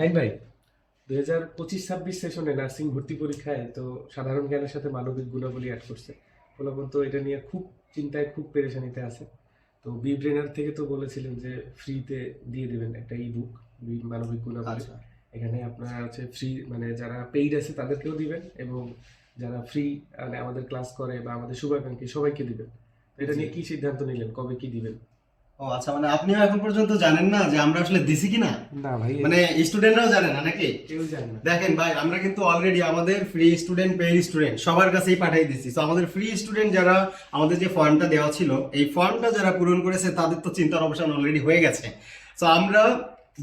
হ্যাঁ ভাই, 2025-26 সেশনে নার্সিং ভর্তি পরীক্ষায় তো সাধারণ জ্ঞানের সাথে মানবিক গুণাবলী অ্যাড করছে। ফলাফল তো এটা নিয়ে খুব চিন্তায়, খুব পেরেশানিতে আছে। তো বি ব্রেনার থেকে তো বলেছিলেন যে ফ্রিতে দিয়ে দেবেন একটা বুক মানবিক গুণাবলী। আচ্ছা। এখানে আপনার হচ্ছে ফ্রি, মানে যারা পেইড আছে তাদেরকেও দিবেন এবং যারা ফ্রি মানে আমাদের ক্লাস করে বা আমাদের শুভাকাঙ্ক্ষী সবাইকে দিবেন। তো এটা জি। নিয়ে কি সিদ্ধান্ত নিলেন, কবে কি দিবেন? ও আচ্ছা, মানে আপনিও এখন পর্যন্ত জানেন না যে আমরা আসলে দিছি কিনা? না ভাই, মানে স্টুডেন্টরাও জানে না নাকি? কেউ জানে না। দেখেন ভাই, আমরা কিন্তু অলরেডি আমাদের ফ্রি স্টুডেন্ট, পেইড স্টুডেন্ট সবার কাছেই পাঠিয়ে দিচ্ছি। তো আমাদের ফ্রি স্টুডেন্ট যারা, আমাদের যে ফর্মটা দেওয়া ছিল, এই ফর্মটা যারা পূরণ করেছে তাদের তো চিন্তার অবসান অলরেডি হয়ে গেছে। তো আমরা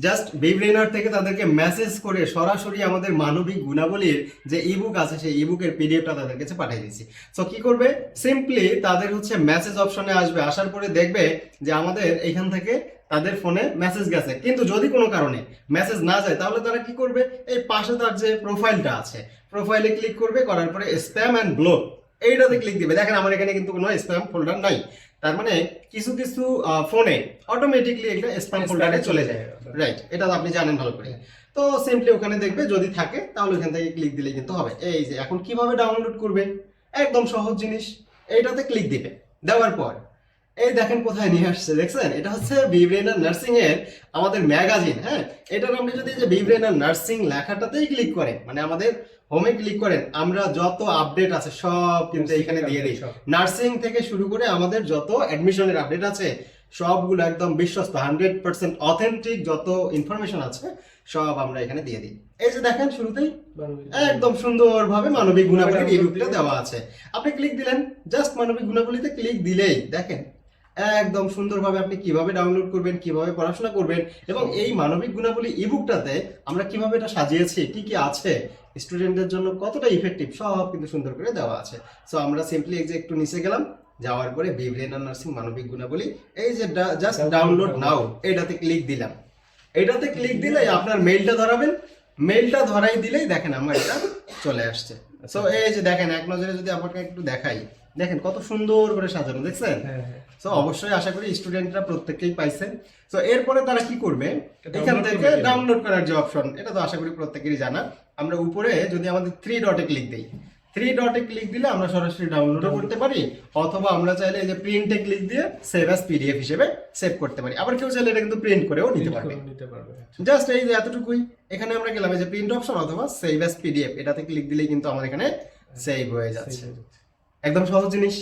জাস্ট বিব্রেনার থেকে তাদেরকে মেসেজ করে সরাসরি আমাদের মানবিক গুণাবলীর যে ইবুক আছে সেই ইবুকের পিডিএফটা তাদের কাছে পাঠিয়ে দিচ্ছি। সো কি করবে, সিম্পলি তাদের হচ্ছে মেসেজ অপশনে আসবে, আসার পরে দেখবে যে আমাদের এখান থেকে তাদের ফোনে মেসেজ গেছে। কিন্তু যদি কোনো কারণে মেসেজ না যায় তাহলে তারা কি করবে, এই পাশে তার যে প্রোফাইলটা আছে, প্রোফাইলে ক্লিক করবে, করার পরে স্প্যাম অ্যান্ড ব্লক এইটাতে ক্লিক দিবে। দেখেন আমার এখানে কিন্তু কোনো স্প্যাম ফোল্ডার নাই, তার মানে কিছু কিছু ফোনে অটোমেটিকলি একটা স্প্যাম ফোল্ডারে চলে যায়। রাইট, এটা তো আপনি জানেন ভালো করে। তো সিম্পলি ওখানে দেখবে যদি থাকে তাহলে ওখান থেকে ক্লিক দিলে কিন্তু হবে। এই যে এখন কিভাবে ডাউনলোড করবে, একদম সহজ জিনিস। এইটাতে ক্লিক দিবে, দেওয়ার পর এই দেখেন কোথায় নিয়ে আসছে, দেখছেন? এটা হচ্ছে বিব্রেনার নার্সিং এর আমাদের ম্যাগাজিন। হ্যাঁ, এটার আপনি যদি যে বিব্রেনার নার্সিং লেখাটাতেই ক্লিক করেন, মানে আমাদের হোমে ক্লিক করেন, আমরা যত আপডেট আছে সব কিন্তু এখানে দিয়ে দিই। নার্সিং থেকে শুরু করে আমাদের যত অ্যাডমিশনের আপডেট আছে সবগুলো একদম বিশ্বস্ত 100% অথেন্টিক যত ইনফরমেশন আছে সব আমরা এখানে দিয়ে দিই। এই যে দেখেন শুরুতেই একদম সুন্দরভাবে মানবিক গুণাবলীর এই রূপটা দেওয়া আছে। আপনি ক্লিক দিলেন, জাস্ট মানবিক গুণাবলীতে ক্লিক দিলেই দেখেন একদম সুন্দরভাবে আপনি কিভাবে ডাউনলোড করবেন, কিভাবে পড়াশোনা করবেন, এবং এই মানবিক গুণাবলী ইবুকটাতে আমরা কিভাবে এটা সাজিয়েছি, কি কি আছে, স্টুডেন্টদের জন্য কতটা ইফেক্টিভ, সব কিন্তু সুন্দর করে দেওয়া আছে। সো আমরা সিম্পলি এই যে একটু নিচে গেলাম, যাওয়ার পরে বিব্রেনার নার্সিং মানবিক গুণাবলী, এই যে জাস্ট ডাউনলোড নাও এটাতে ক্লিক দিলাম। এটাতে ক্লিক দিলেই আপনার মেইলটা ধরাবেন, মেইলটা ধরাই দিলেই দেখেন আমার এটা চলে আসছে। সো এই যে দেখেন, এক নজরে যদি আপনাকে একটু দেখাই, দেখেন কত সুন্দর করে সাজানো, দেখছেন? সো অবশ্যই আশা করি স্টুডেন্টরা প্রত্যেককেই পাইছেন। সো এরপরে তারা কি করবে, এখান থেকে ডাউনলোড করার যে অপশন, এটা তো আশা করি প্রত্যেকেরই জানা। আমরা উপরে যদি আমাদের 3 ডটে ক্লিক দিই, 3 ডটে ক্লিক দিলে আমরা সরাসরি ডাউনলোডও করতে পারি, অথবা আমরা চাইলে এই যে প্রিন্টে ক্লিক দিয়ে সেভ অ্যাজ পিডিএফ হিসেবে সেভ করতে পারি। আবার কেউ চাইলে এটা কিন্তু প্রিন্ট করেও নিতে পারবে। জাস্ট এই যে এতটুকুই, এখানে আমরা গেলাম এই যে প্রিন্ট অপশন অথবা সেভ অ্যাজ পিডিএফ, এটাতে ক্লিক দিলেই কিন্তু আমার এখানে সেভ হয়ে যাচ্ছে। একদম সহজ জিনিস।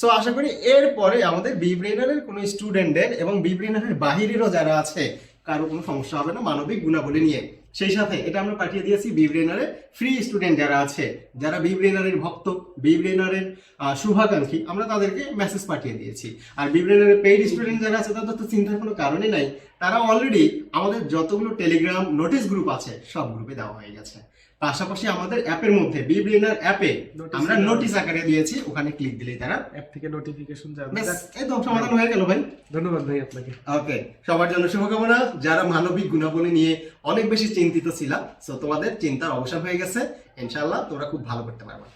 সো আশা করি এরপরে আমাদের বিব্রেনারের কোনো স্টুডেন্টদের এবং বিব্রেনারের বাহিরেরও যারা আছে কারো কোনো সমস্যা হবে না মানবিক গুণাবলী নিয়ে। সেই সাথে এটা আমরা পাঠিয়ে দিয়েছি বিব্রেনারের ফ্রি স্টুডেন্ট যারা আছে, যারা বিব্রেনারের ভক্ত, বিব্রেনারের শুভাকাঙ্ক্ষী, আমরা তাদেরকে মেসেজ পাঠিয়ে দিয়েছি। আর বিব্রেনারের পেইড স্টুডেন্ট যারা আছে তাদের তো চিন্তার কোনো কারণই নাই, তারা অলরেডি আমাদের যতগুলো টেলিগ্রাম নোটিশ গ্রুপ আছে সব গ্রুপে দেওয়া হয়ে গেছে। পাশাপাশি আমাদের অ্যাপের মধ্যে বিব্রেনার অ্যাপে আমরা নোটিশ আকারে দিয়েছি, ওখানে ক্লিক দিলেই তারা অ্যাপ থেকে নোটিফিকেশন যাবে। একদম সমাধান হয়ে গেল ভাই। ধন্যবাদ ভাই আপনাকে। ওকে, সবার জন্য শুভকামনা যারা মানবিক গুণাবলী নিয়ে অনেক বেশি চিন্তিত ছিলা। সো তোমাদের চিন্তার অবসান হয়ে গেছে, ইনশাআল্লাহ তোমরা খুব ভালো করতে পারবে।